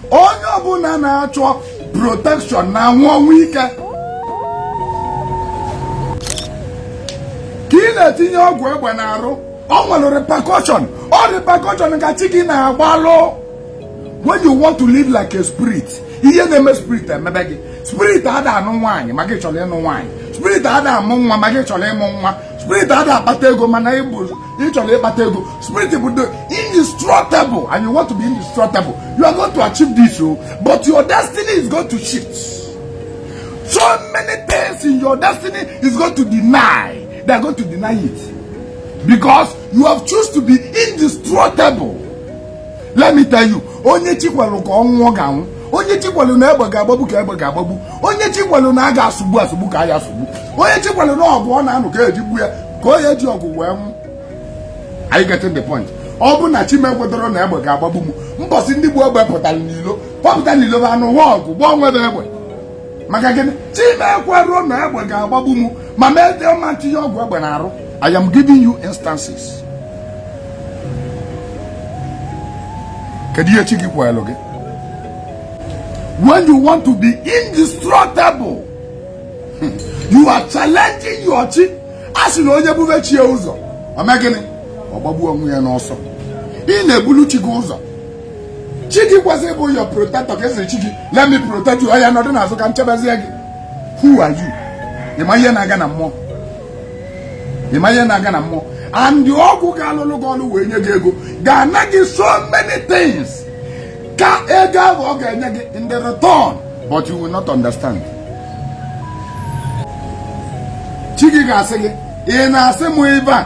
onye ọbụla na-achọ protection na nwa ike ka ị na-etinye ọgwụ egbe n'arụ ọ nwere repercussion repercussion ka chi gị na-agbalụ. When you want to live like a spirit, ihe na-eme spirit emebe gị. Spirit ada anụ nwaanyị ma gị chọrọ ịnụ nwaanyị, spirit ada amụ nwa ma gị chọrọ ịmụ nwa, spirit ada akpata ego mana ị chọrọ ịkpata ego. Spirit bụ indestructible and you want to be indestructible. You are going to achieve this, but your destiny is going to shift. So many things in your destiny is going to deny. They are going to deny it because you have chosen to be indestructible. Let me tell you, onye chikwelu ka ọnwụ ga-anwụ, onye chikwelu na egbe ga-agbagbu ka egbe ga-agbagbu, onye chikwelu na aga asụgbu ka ya asụgbu, onye chikwelu na ọgụ ọ na-anụ ka ejigbu ya ka onye ji ọgụ wee nwụ. Are you getting the point? Ọ bụ na Chimekwedoro na egbe ga-agbagbu m, mbọsị ndị bụ egbe pụtara n'ilo bụ anụ nwa ọgụ gbaa onwe egbe. Maka gịnị? Chimekwedoro na egbe ga-agbagbu m ma mee ọma tinye ọgwụ egbe na-arụ. I am giving you instances. When you want to be indestructible, you are challenging your chi. As you know, you have chi uzo. Amagene, obabu onwe ya n'ọsọ. Ị na-ebulu chi gị ụzọ. Chi gị was able your protector. Let me protect you. I am not going to nchebezi gị. Who are you? Ịma na-aga na mmụọ. And the Ogwu ga-alụlụ wee nye gị ego ga-ana gị so many things ka ego ahụ ọ ga-enye gị in the return, but you will not understand. Chi gị ga-asị gị ị na-asị m ebe a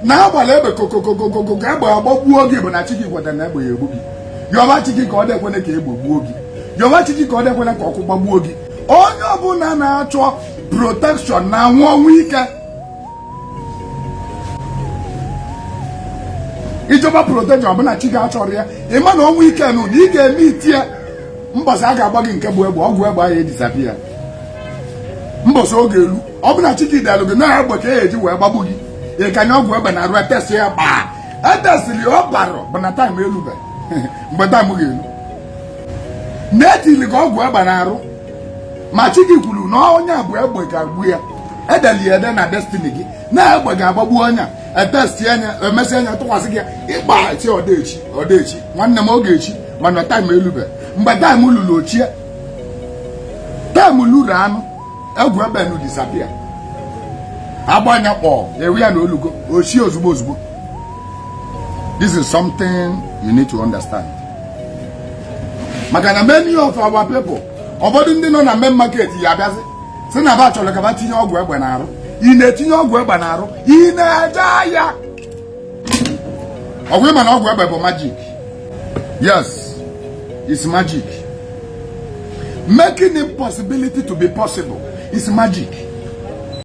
na-agbalị egbe kokokokoko ka egbe agbagbuo gị bụ na chi gị kweta na egbe ya egbu gị. Yọba chi gị ka ọ dịkwene ka egbe gbuo gị, yọba chi gị ka ọ dịkwene ka ọkụ gbagbuo gị. Onye ọbụla na-achọ protection na ọnwụ ike, ijoba protection ọbụna chi ga-achọrọ ya ịma na ọnwụ ike nụ na ị ga-eme itie mbọsị a ga-agba gị nke bụ egbe ọgwụ egbe ahụ edisapia mbọsị oge elu ọbụna chi gị dalụ gị na egbe ka eji wee gbagbu gị ịkanye ọgwụ egbe na arụ etesi ya gbaa etesiri ọ barọ bụ na taịm elube mgbe taịm ga-elu na-etili gị ọgwụ egbe na arụ ma chi gị kwuru na onye a bụ egbe ga-agbu ya edeli ede na destiny gị na egbe ga-agbagbu onye etesti anya emesi anya tụkwasị gị ịgba chi Odeshi nwanne m oge echi mana taịm elube mgbe taịm lụrụ ochie taịm lụrụ anụ egwu ebe nu disapia agbanya kpọọ ewu ya na olugo ochie ozugbo. This is something you need to understand. Maka na many of our people obodo ndị nọ na main market ya abịazi sị na ba chọrọ ka ba tinye ọgwụ egbe na arụ. Ị na-etinye ọgwụ egbe na arụ, ị na-eje ya ọgwụ ịma na ọgwụ egbe bụ magic. Yes, it's magic. Making impossibility to be possible is magic.